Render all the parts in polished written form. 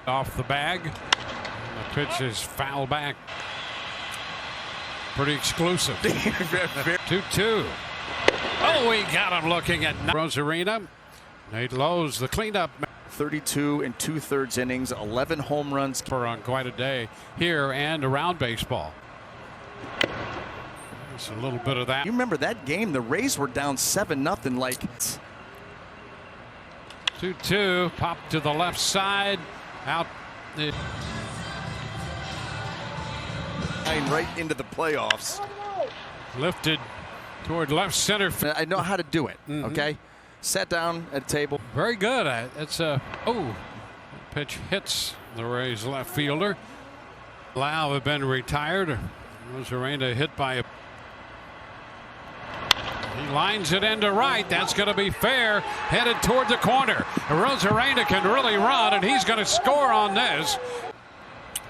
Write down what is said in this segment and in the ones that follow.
off the bag. And the pitch is foul back. Pretty exclusive. 2-2. Oh, we got him looking at Rosarina. Nate Lowe's the cleanup. 32 and 2/3 innings, 11 home runs. On quite a day here and around baseball. There's a little bit of that. You remember that game? The Rays were down 7-0. Like 2-2. Pop to the left side. Out. Right into the playoffs. Lifted toward left center. I know how to do it. Okay. Sat down at a table. Very good. It's a pitch hits the Rays left fielder. Lau had been retired. Rosarena hit by a. He lines it into right. That's going to be fair. Headed toward the corner. Rosarena can really run, and he's going to score on this.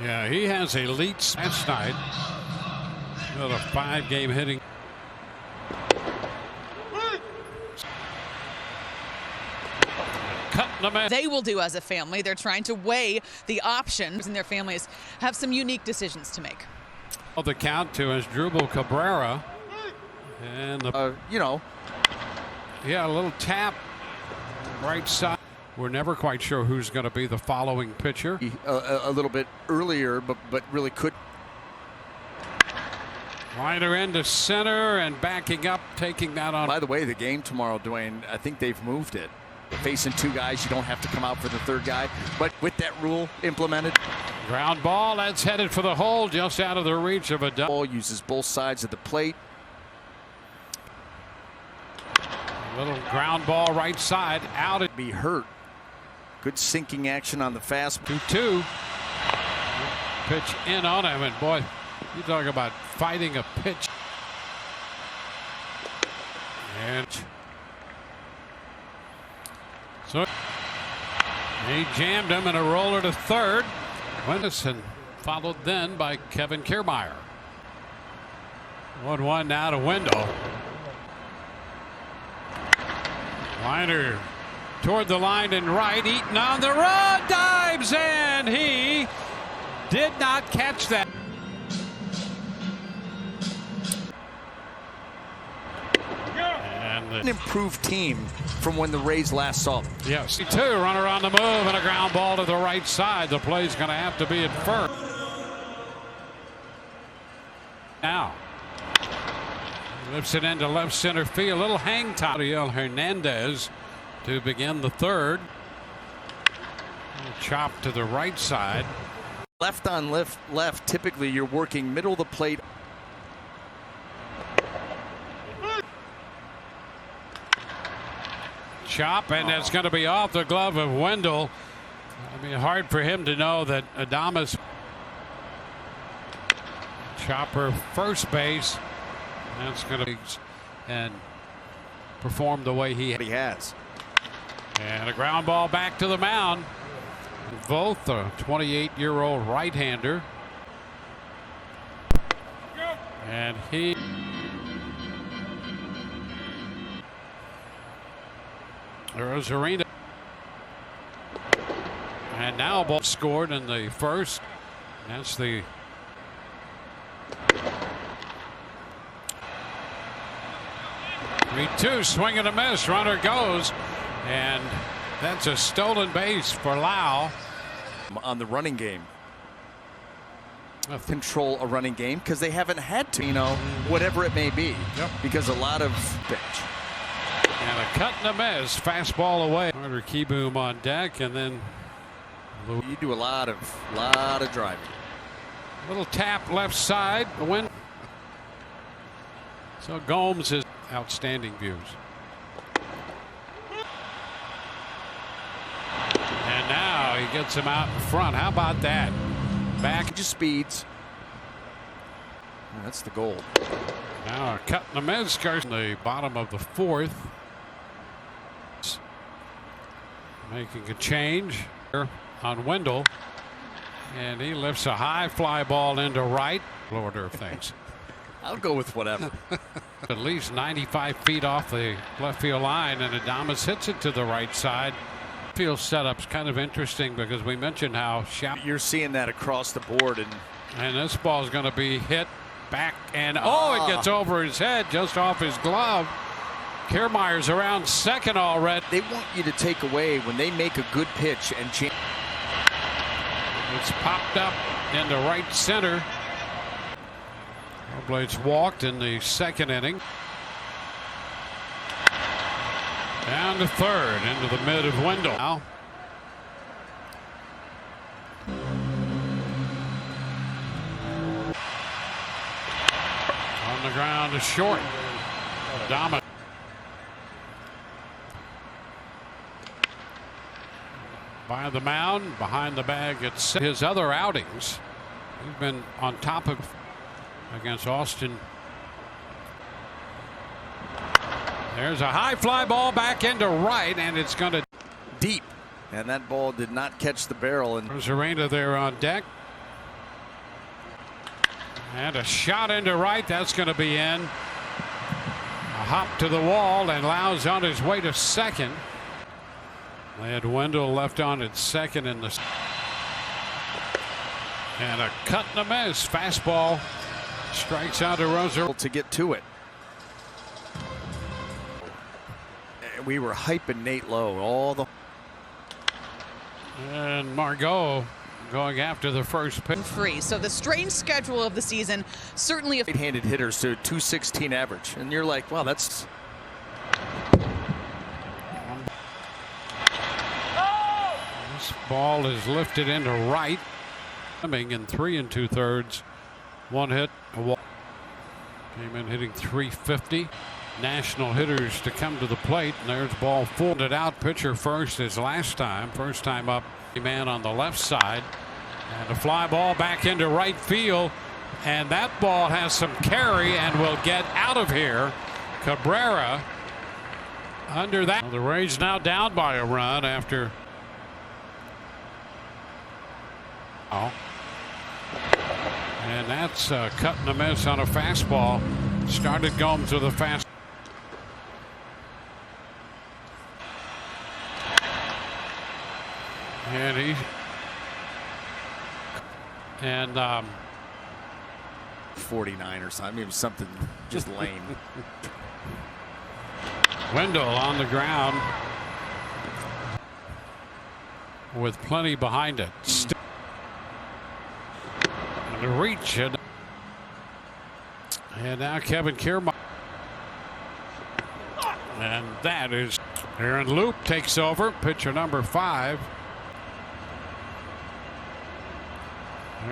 Yeah, he has elite last night. With a 5-game hitting. They will do as a family. They're trying to weigh the options, and their families have some unique decisions to make. The count to Asdrubal Cabrera, and the yeah, a little tap right side. We're never quite sure who's going to be the following pitcher. A little bit earlier, but really could. Liner into center and backing up, taking that on. By the way, the game tomorrow, Dwayne, I think they've moved it. Facing two guys, you don't have to come out for the third guy. But with that rule implemented. Ground ball, that's headed for the hole, just out of the reach of a double. Uses both sides of the plate. A little ground ball right side, out. It be hurt. Good sinking action on the fast. 2-2. Pitch in on him, and boy, you talk about fighting a pitch. And so he jammed him in a roller to third. Wendison followed then by Kevin Kiermaier. 1-1 now to Wendell. Liner toward the line and right. Eaton on the run, dives, and he did not catch that. An improved team from when the Rays last saw them. Yes, 2 runner on the move and a ground ball to the right side. The play's going to have to be at first. Now lifts it into left center field. A little hang time. Ariel Hernandez to begin the third. Chop to the right side. Left on left. Typically, you're working middle of the plate. Chop, and that's going to be off the glove of Wendell. I mean, hard for him to know that Adames. Chopper first base. That's going to be and perform the way he has. And a ground ball back to the mound. Both a 28-year-old right-hander. And he. Rosarina. And now a ball scored in the first. That's the 3-2 swing and a miss. Runner goes, and that's a stolen base for Lau. On the running game. Control a running game because they haven't had to, whatever it may be. Yep. Because a lot of pitch. And a cut and a miss. Fastball away. Carter Keyboom on deck, and then you do a lot of driving. Little tap left side. The win. So Gomes is outstanding views. And now he gets him out in front. How about that? Back to speeds. That's the goal. Now a cut and a miss. In the bottom of the fourth. Making a change on Wendell, and he lifts a high fly ball into right. Order of things. I'll go with whatever. At least 95 feet off the left field line, and Adames hits it to the right side. outfield setup's kind of interesting because we mentioned how You're seeing that across the board, and this ball is going to be hit back, and it gets over his head, just off his glove. Kiermaier's around second already. They want you to take away when they make a good pitch and change. It's popped up into right center. Blades walked in the second inning. Down to third, into the mid of Wendell. Now. On the ground to short. Dominant. By the mound, behind the bag. It's his other outings. He's been on top of against Austin. There's a high fly ball back into right, and it's going to deep, and that ball did not catch the barrel. And Arena there on deck, and a shot into right. That's going to be in. A hop to the wall, and Lau's on his way to second. They had Wendell left on at second in the, and a cut and a miss. Fastball strikes out to Rosa to get to it. We were hyping Nate Lowe all the. And Margot going after the first pitch. Free. So the strange schedule of the season certainly. Right-handed hitters to 216 average, and you're like, wow, that's. This ball is lifted into right. Coming in 3 2/3. One hit, a walk. Came in hitting .350. National hitters to come to the plate, and there's ball 4. It out, pitcher first as last time. First time up, man on the left side, and a fly ball back into right field, and that ball has some carry and will get out of here. Cabrera under that. Well, the Rays now down by a run after. And that's a cut and a miss on a fastball. Started Gomes with a fast. And 49 or something. It was something just lame. Wendell on the ground with plenty behind it. And the reach, and now Kevin Kiermaier. And that is Aaron Loop takes over, pitcher number 5.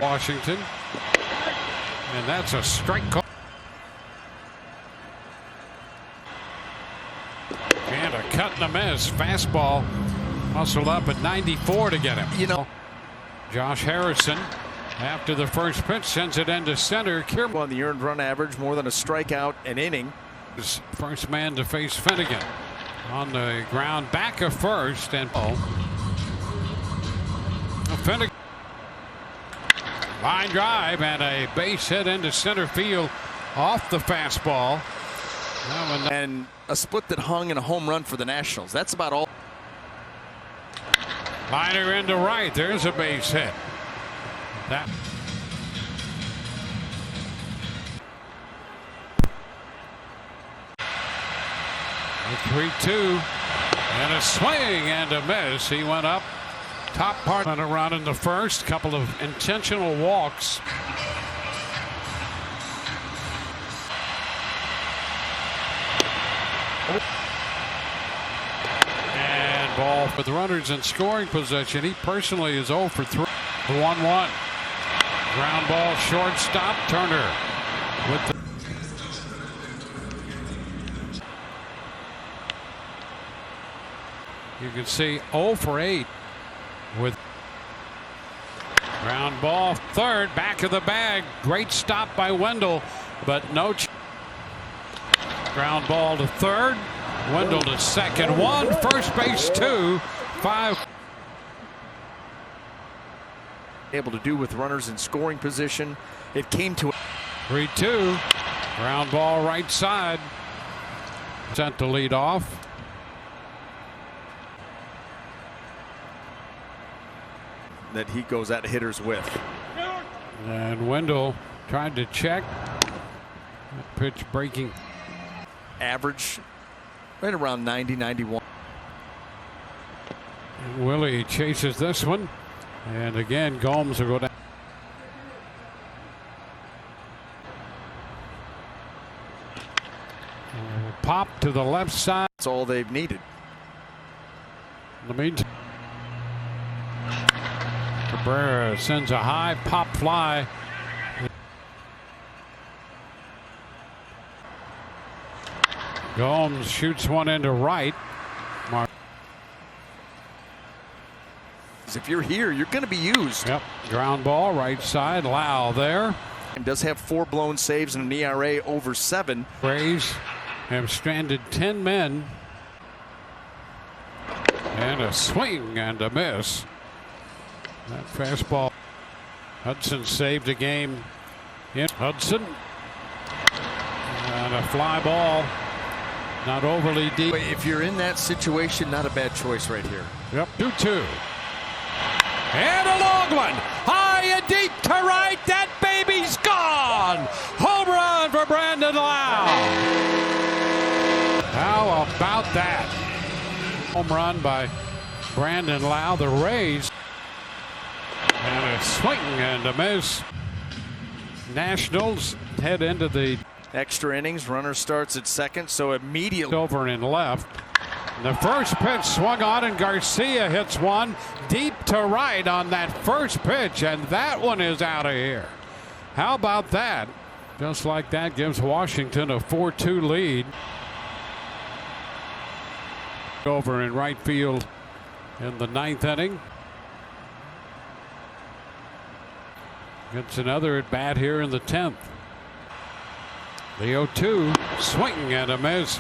Washington, and that's a strike call. And a cut and a miss. Fastball muscled up at 94 to get him. You know, Josh Harrison, after the first pitch, sends it into center. Kiermaier on the earned run average, more than a strikeout an inning. First man to face Finnegan on the ground, back of first, and Finnegan. Line drive and a base hit into center field off the fastball. And a split that hung in a home run for the Nationals. That's about all. Liner into right. There's a base hit. That. A 3-2 and a swing and a miss. He went up. Top part on a run in the first, couple of intentional walks. And ball with runners in scoring position. He personally is 0 for 3. 1-1. Ground ball, shortstop, Turner with the. You can see 0 for 8. With ground ball, third, back of the bag. Great stop by Wendell, but no. Ground ball to third. Wendell to second. 1, first base 2, 5. Able to do with runners in scoring position. It came to 3-2. Ground ball right side. Sent to lead off. that he goes at hitters with. And Wendell tried to check. Pitch breaking. Average right around 90, 91. Willie chases this one. And again, Gomes will go down. Pop to the left side. That's all they've needed. In the meantime, Cabrera sends a high pop fly. Gomes shoots one into right. If you're here, you're going to be used. Yep, ground ball right side. Lau there. And does have 4 blown saves and an ERA over 7. Rays have stranded 10 men. And a swing and a miss. That fastball. Hudson saved a game. In Hudson. And a fly ball. Not overly deep. If you're in that situation, not a bad choice right here. Yep, 2-2. And a long one. High and deep to right. That baby's gone. Home run for Brandon Lau. How about that? Home run by Brandon Lau. The Rays. And a swing and a miss. Nationals head into the extra innings. Runner starts at second, so immediately over and left. The first pitch swung on, and Garcia hits one deep to right on that first pitch, and that one is out of here. How about that? Just like that gives Washington a 4-2 lead. Over in right field in the 9th inning. Gets another at bat here in the 10th. The 0-2 swing and a miss.